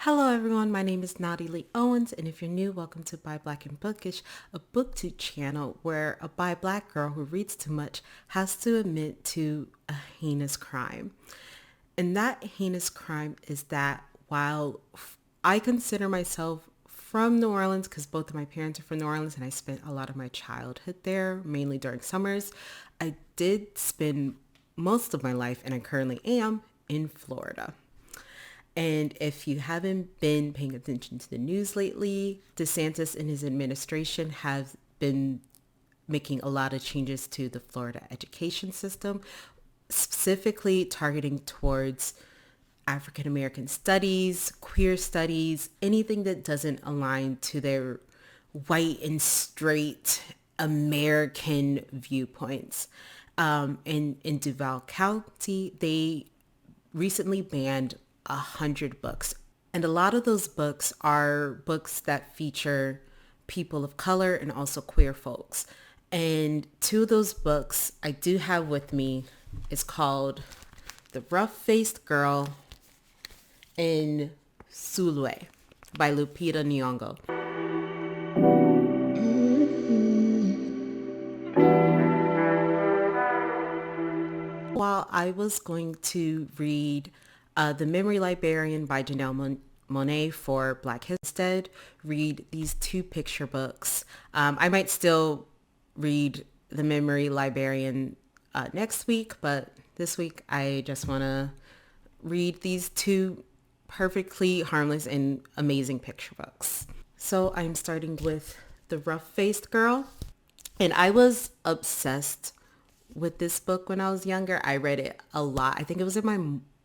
Hello everyone, my name is Nadia Lee Owens, and if you're new, welcome to Bi Black and Bookish, a booktube channel where a bi black girl who reads too much has to admit to a heinous crime. And that heinous crime is that while I consider myself from New Orleans because both of my parents are from New Orleans and I spent a lot of my childhood there, mainly during summers, I did spend most of my life, and I currently am, in Florida. And if you haven't been paying attention to the news lately, DeSantis and his administration have been making a lot of changes to the Florida education system, specifically targeting towards African American studies, queer studies, anything that doesn't align to their white and straight American viewpoints. In Duval County, they recently banned 100 books. And a lot of those books are books that feature people of color and also queer folks. And two of those books I do have with me is called The Rough-Face Girl and Sulwe by Lupita Nyong'o. While I was going to read The Memory Librarian by Janelle Monáe for Black History, instead read these two picture books. I might still read The Memory Librarian next week, but this week I just want to read these two perfectly harmless and amazing picture books. So I'm starting with The Rough-Faced Girl, and I was obsessed with this book when I was younger. I read it a lot. I think it was in my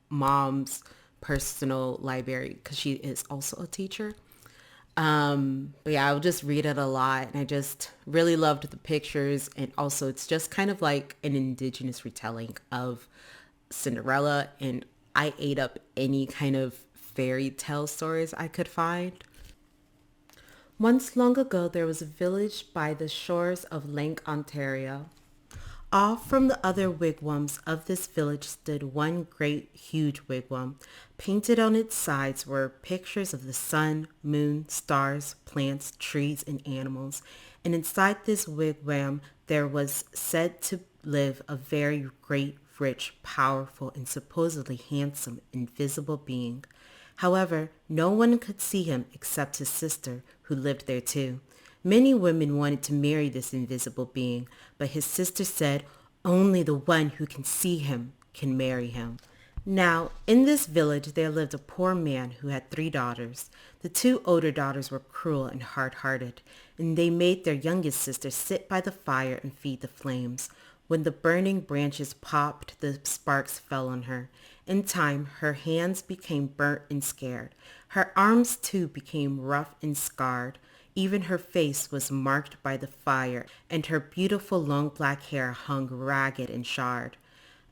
mom's personal library because she is also a teacher. But yeah, I would just read it a lot, and I just really loved the pictures, and also it's just kind of like an indigenous retelling of Cinderella, and I ate up any kind of fairy tale stories I could find. Once long ago, there was a village by the shores of Lake Ontario. Off from the other wigwams of this village stood one great huge wigwam. Painted on its sides were pictures of the sun, moon, stars, plants, trees, and animals. And inside this wigwam there was said to live a very great, rich, powerful, and supposedly handsome, invisible being. However, no one could see him except his sister, who lived there too. Many women wanted to marry this invisible being, but his sister said only the one who can see him can marry him. Now, in this village, there lived a poor man who had 3 daughters. The 2 older daughters were cruel and hard-hearted, and they made their youngest sister sit by the fire and feed the flames. When the burning branches popped, the sparks fell on her. In time, her hands became burnt and scared. Her arms, too, became rough and scarred. Even her face was marked by the fire, and her beautiful long black hair hung ragged and charred.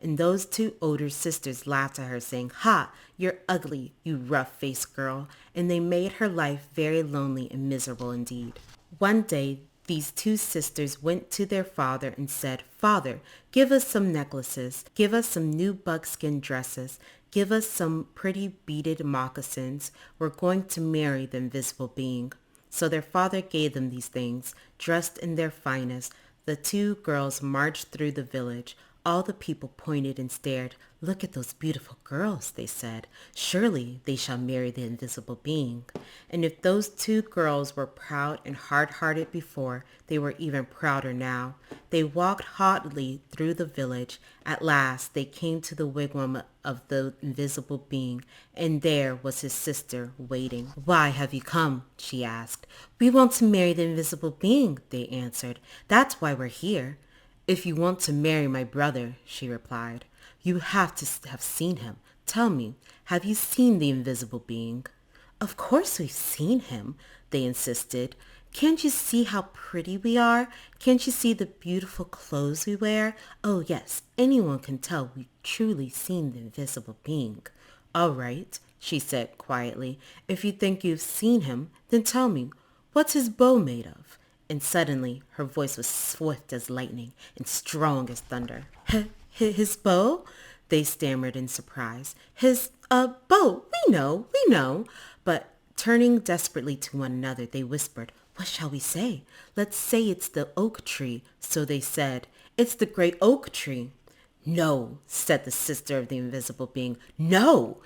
And those 2 older sisters laughed at her, saying, "Ha, you're ugly, you rough-faced girl," and they made her life very lonely and miserable indeed. One day, these 2 sisters went to their father and said, "Father, give us some necklaces, give us some new buckskin dresses, give us some pretty beaded moccasins. We're going to marry the invisible being." So their father gave them these things. Dressed in their finest, the 2 girls marched through the village. All the people pointed and stared. "Look at those beautiful girls," they said. "Surely they shall marry the invisible being." And if those 2 girls were proud and hard-hearted before, they were even prouder now. They walked haughtily through the village. At last they came to the wigwam of the invisible being, and there was his sister waiting. "Why have you come?" she asked. "We want to marry the invisible being," they answered. "That's why we're here." "If you want to marry my brother," she replied, "you have to have seen him. Tell me, have you seen the invisible being?" "Of course we've seen him," they insisted. "Can't you see how pretty we are? Can't you see the beautiful clothes we wear? Oh yes, anyone can tell we've truly seen the invisible being." "All right," she said quietly. "If you think you've seen him, then tell me, what's his bow made of?" And suddenly her voice was swift as lightning and strong as thunder. "His bow?" they stammered in surprise. "His bow, we know. But turning desperately to one another, they whispered, "What shall we say? Let's say it's the oak tree." So they said, "It's the great oak tree." "No," said the sister of the invisible being. "No."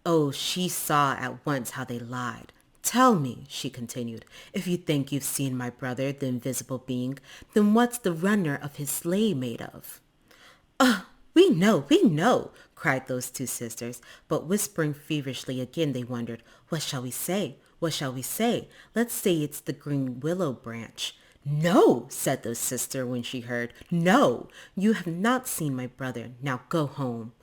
Oh, she saw at once how they lied. "Tell me," she continued, "if you think you've seen my brother, the invisible being, then what's the runner of his sleigh made of?" We know, cried those two sisters, but whispering feverishly again they wondered, "What shall we say? What shall we say? Let's say it's the green willow branch." "No," said the sister when she heard. "No, you have not seen my brother. Now go home."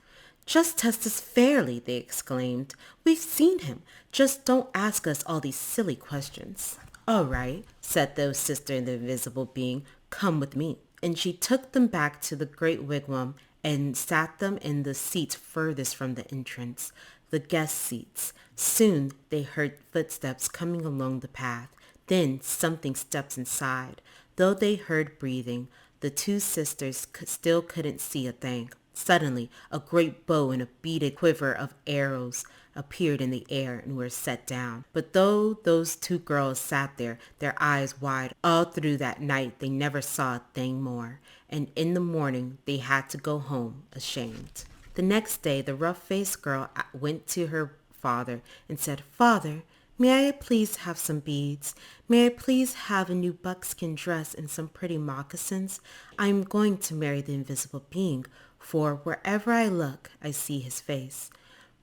"Just test us fairly," they exclaimed. "We've seen him. Just don't ask us all these silly questions." "All right," said the sister in the invisible being. "Come with me." And she took them back to the great wigwam and sat them in the seats furthest from the entrance, the guest seats. Soon they heard footsteps coming along the path. Then something stepped inside. Though they heard breathing, the two sisters still couldn't see a thing. Suddenly, a great bow and a beaded quiver of arrows appeared in the air and were set down. But though those two girls sat there, their eyes wide, all through that night they never saw a thing more. And in the morning they had to go home ashamed. The next day the rough-faced girl went to her father and said, "Father, may I please have some beads? May I please have a new buckskin dress and some pretty moccasins? I am going to marry the invisible being, for wherever I look, I see his face."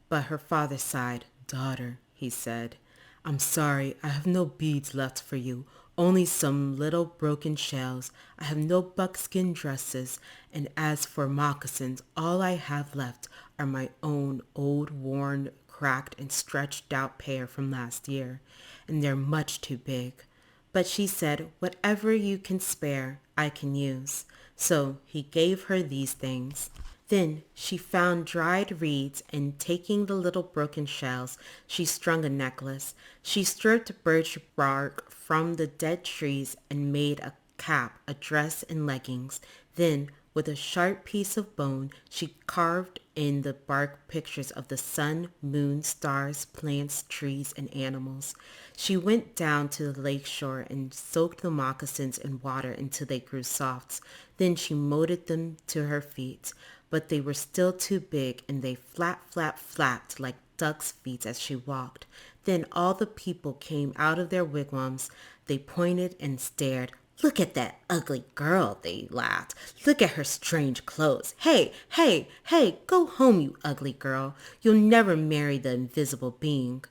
But her father sighed. "Daughter," he said, "I'm sorry, I have no beads left for you, only some little broken shells. I have no buckskin dresses, and as for moccasins, all I have left are my own old, worn, cracked, and stretched out pair from last year, and they're much too big." But she said, "Whatever you can spare, I can use." So he gave her these things. Then she found dried reeds, and taking the little broken shells, she strung a necklace. She stripped birch bark from the dead trees and made a cap, a dress, and leggings. Then, with a sharp piece of bone, she carved in the bark pictures of the sun, moon, stars, plants, trees, and animals. She went down to the lake shore and soaked the moccasins in water until they grew soft. Then she molded them to her feet, but they were still too big, and they flapped like duck's feet as she walked. Then all the people came out of their wigwams. They pointed and stared. "Look at that ugly girl," they laughed. "Look at her strange clothes. Hey, hey, hey, go home, you ugly girl. You'll never marry the invisible being."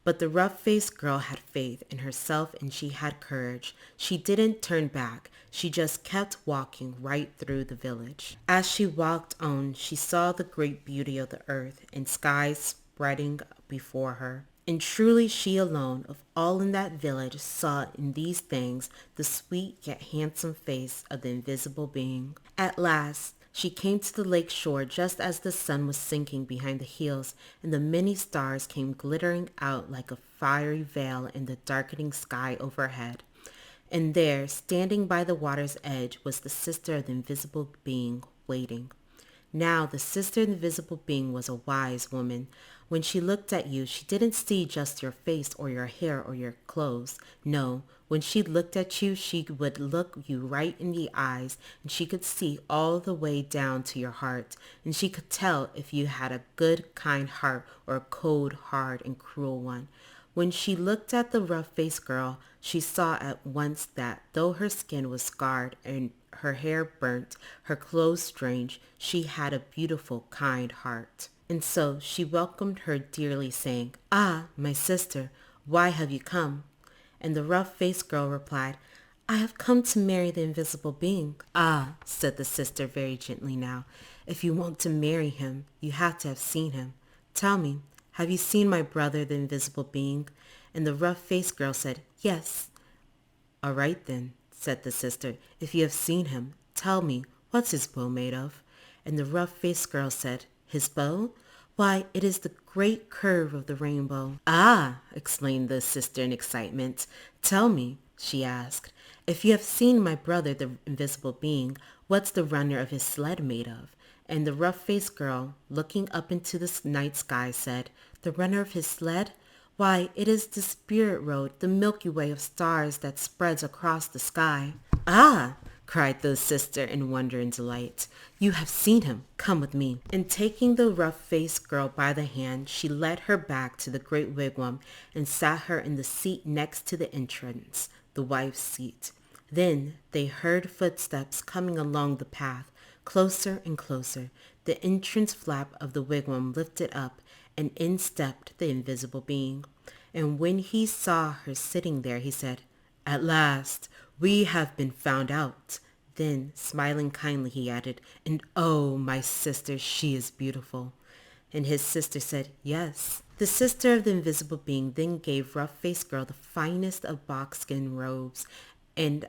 But the rough-faced girl had faith in herself, and she had courage. She didn't turn back. She just kept walking right through the village. As she walked on, she saw the great beauty of the earth and sky spreading before her. And truly she alone, of all in that village, saw in these things the sweet yet handsome face of the invisible being. At last, she came to the lake shore just as the sun was sinking behind the hills, and the many stars came glittering out like a fiery veil in the darkening sky overhead. And there, standing by the water's edge, was the sister of the invisible being, waiting. Now the sister of the invisible being was a wise woman. When she looked at you, she didn't see just your face or your hair or your clothes. No, when she looked at you, she would look you right in the eyes, and she could see all the way down to your heart, and she could tell if you had a good, kind heart or a cold, hard, and cruel one. When she looked at the rough-faced girl, she saw at once that though her skin was scarred and her hair burnt, her clothes strange, she had a beautiful, kind heart. And so she welcomed her dearly, saying, "Ah, my sister, why have you come?" And the rough-faced girl replied, "I have come to marry the invisible being." "Ah," said the sister very gently now, "if you want to marry him, you have to have seen him. Tell me, have you seen my brother, the invisible being?" And the rough-faced girl said, "Yes." "All right then," said the sister, "if you have seen him, tell me, what's his bow made of?" And the rough-faced girl said, "His bow? Why, it is the great curve of the rainbow." "Ah!" exclaimed the sister in excitement. "Tell me," she asked, "if you have seen my brother, the invisible being, what's the runner of his sled made of?" And the rough-faced girl, looking up into the night sky, said, "The runner of his sled? Why, it is the spirit road, the Milky Way of stars that spreads across the sky. Ah! Cried the sister in wonder and delight. You have seen him. Come with me. And taking the rough-faced girl by the hand, she led her back to the great wigwam and sat her in the seat next to the entrance, the wife's seat. Then they heard footsteps coming along the path, closer and closer. The entrance flap of the wigwam lifted up, and in stepped the invisible being. And when he saw her sitting there, he said, At last, we have been found out. Then, smiling kindly, he added, And oh, my sister, she is beautiful. And his sister said, Yes. The sister of the invisible being then gave Rough-Faced Girl the finest of boxskin robes and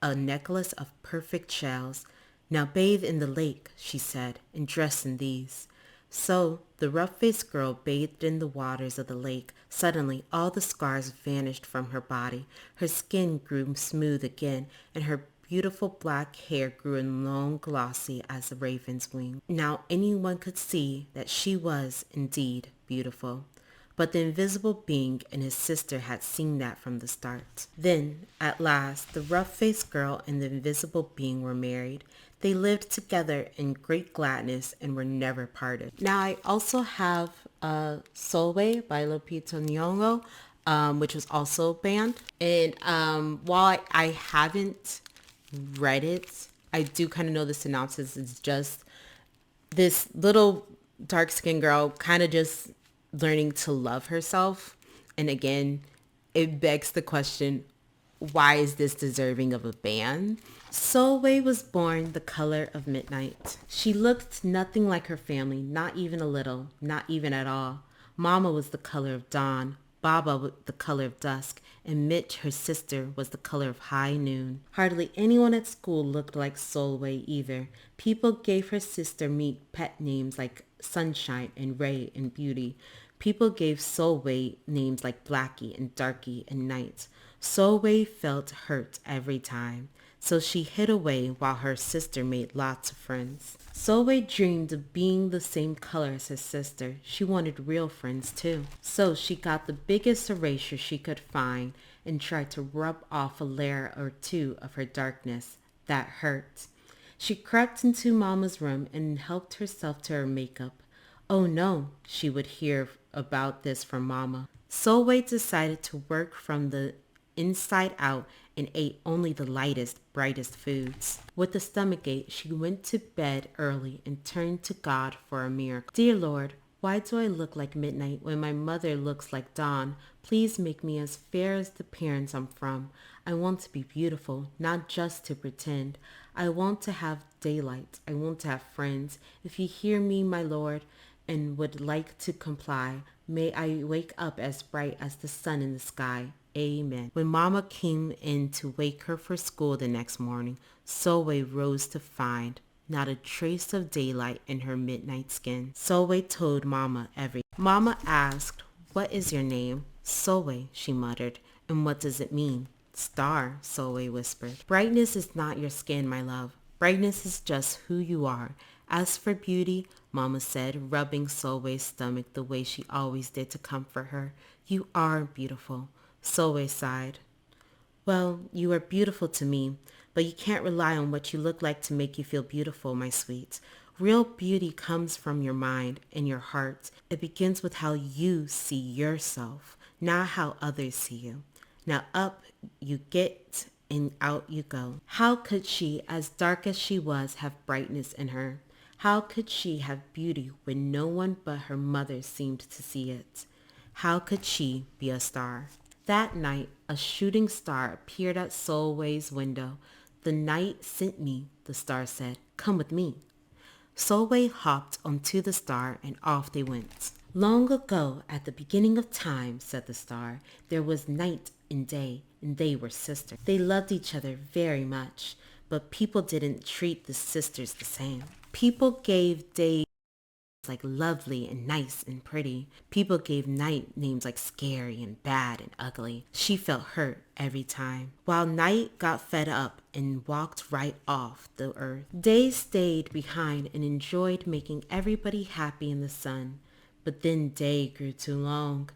a necklace of perfect shells. Now bathe in the lake, she said, and dress in these. So the rough-faced girl bathed in the waters of the lake. Suddenly all the scars vanished from her body. Her skin grew smooth again, and her beautiful black hair grew in long glossy as a raven's wing. Now anyone could see that she was indeed beautiful. But the invisible being and his sister had seen that from the start. Then, at last, the rough-faced girl and the invisible being were married. They lived together in great gladness and were never parted. Now, I also have Sulwe by Lupita Nyong'o, which was also banned. And while I haven't read it, I do kind of know the synopsis. It's just this little dark-skinned girl kind of just learning to love herself. And again, it begs the question, why is this deserving of a ban? Sulwe was born the color of midnight. She looked nothing like her family, not even a little, not even at all. Mama was the color of dawn, Baba was the color of dusk, and Mitch, her sister, was the color of high noon. Hardly anyone at school looked like Sulwe either. People gave her sister Meat pet names like Sunshine and Ray and Beauty. People gave Sulwe names like Blackie and Darky and Night. Sulwe felt hurt every time, so she hid away while her sister made lots of friends. Sulwe dreamed of being the same color as her sister. She wanted real friends too. So she got the biggest eraser she could find and tried to rub off a layer or two of her darkness. That hurt. She crept into Mama's room and helped herself to her makeup. Oh no, she would hear about this from Mama. Sulwe decided to work from the inside out and ate only the lightest, brightest foods. With a stomachache, she went to bed early and turned to God for a miracle. Dear Lord, why do I look like midnight when my mother looks like dawn? Please make me as fair as the parents I'm from. I want to be beautiful, not just to pretend. I want to have daylight. I want to have friends. If you hear me, my Lord, and would like to comply, may I wake up as bright as the sun in the sky. Amen. When Mama came in to wake her for school the next morning, Sulwe rose to find not a trace of daylight in her midnight skin. Sulwe told Mama everything. Mama asked, What is your name? Sulwe, she muttered. And what does it mean? Star, Sulwe whispered. Brightness is not your skin, my love. Brightness is just who you are. As for beauty, Mama said, rubbing Sulwe's stomach the way she always did to comfort her, you are beautiful. Sulwe sighed. Well, you are beautiful to me, but you can't rely on what you look like to make you feel beautiful, my sweet. Real beauty comes from your mind and your heart. It begins with how you see yourself, not how others see you. Now up you get and out you go. How could she, as dark as she was, have brightness in her? How could she have beauty when no one but her mother seemed to see it? How could she be a star? That night, a shooting star appeared at Sulwe's window. The night sent me, the star said. Come with me. Sulwe hopped onto the star and off they went. Long ago, at the beginning of time, said the star, there was night and day, and they were sisters. They loved each other very much, but people didn't treat the sisters the same. People gave day like lovely and nice and pretty. People gave night names like scary and bad and ugly. She felt hurt every time. While night got fed up and walked right off the earth. Day stayed behind and enjoyed making everybody happy in the sun. But then day grew too long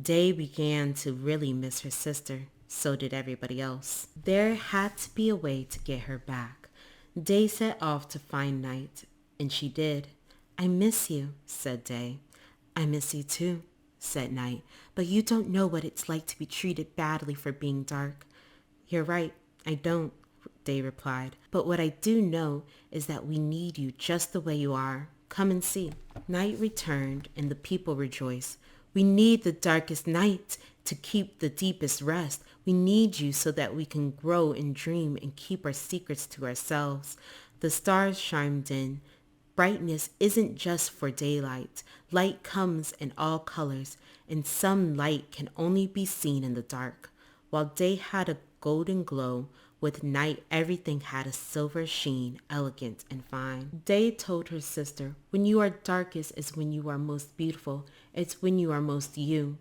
Day began to really miss her sister. So did everybody else. There had to be a way to get her back. Day set off to find Night, and she did. I miss you, said Day. I miss you too, said Night, but you don't know what it's like to be treated badly for being dark. You're right, I don't, Day replied, but what I do know is that we need you just the way you are. Come and see. Night returned, and the people rejoiced. We need the darkest night to keep the deepest rest. We need you so that we can grow and dream and keep our secrets to ourselves. The stars chimed in. Brightness isn't just for daylight. Light comes in all colors, and some light can only be seen in the dark. While day had a golden glow, with night everything had a silver sheen, elegant and fine. Day told her sister, when you are darkest is when you are most beautiful. It's when you are most you.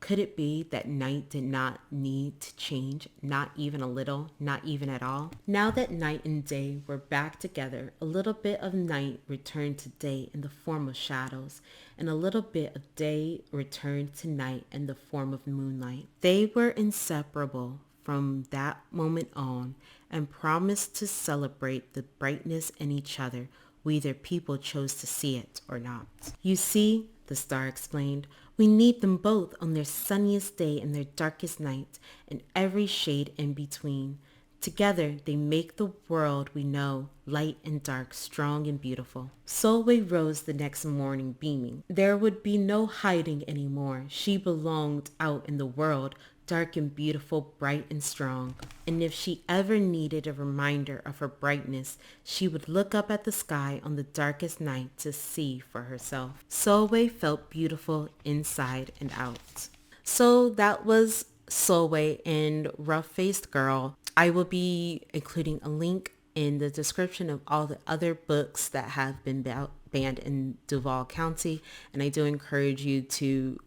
Could it be that Night did not need to change, not even a little, not even at all? Now that Night and Day were back together, a little bit of Night returned to Day in the form of shadows, and a little bit of Day returned to Night in the form of moonlight. They were inseparable from that moment on and promised to celebrate the brightness in each other, whether people chose to see it or not. You see, the star explained, we need them both on their sunniest day and their darkest night, and every shade in between. Together, they make the world we know, light and dark, strong and beautiful. Sulwe rose the next morning beaming. There would be no hiding anymore. She belonged out in the world, dark and beautiful, bright and strong. And if she ever needed a reminder of her brightness, she would look up at the sky on the darkest night to see for herself. Sulwe felt beautiful inside and out. So that was Sulwe and Rough-Face Girl. I will be including a link in the description of all the other books that have been banned in Duval County, and I do encourage you to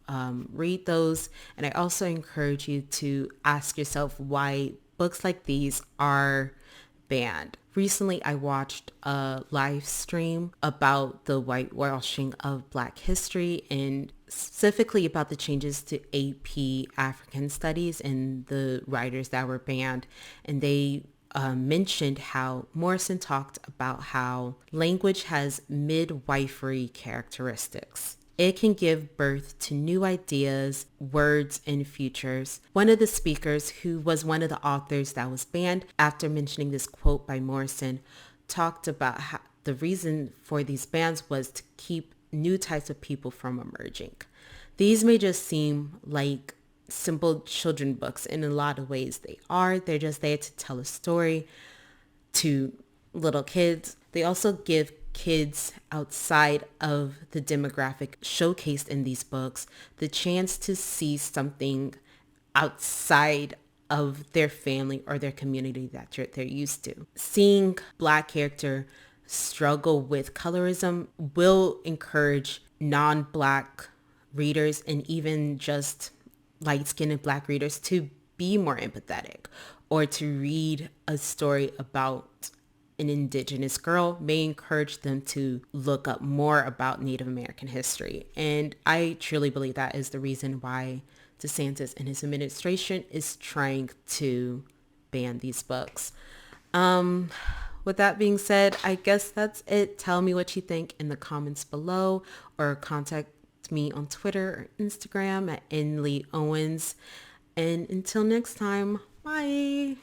read those, and I also encourage you to ask yourself why books like these are banned. Recently, I watched a live stream about the whitewashing of Black history and specifically about the changes to AP African Studies and the writers that were banned, and they mentioned how Morrison talked about how language has midwifery characteristics. It can give birth to new ideas, words, and futures. One of the speakers, who was one of the authors that was banned after mentioning this quote by Morrison, talked about how the reason for these bans was to keep new types of people from emerging. These may just seem like simple children books. In a lot of ways they are. They're just there to tell a story to little kids. They also give kids outside of the demographic showcased in these books the chance to see something outside of their family or their community that they're used to. Seeing Black character struggle with colorism will encourage non-Black readers and even just light-skinned Black readers to be more empathetic, or to read a story about an Indigenous girl may encourage them to look up more about Native American history. And I truly believe that is the reason why DeSantis and his administration is trying to ban these books. With that being said, I guess that's it. Tell me what you think in the comments below, or contact me on Twitter or Instagram at Lee Owens. And until next time, bye.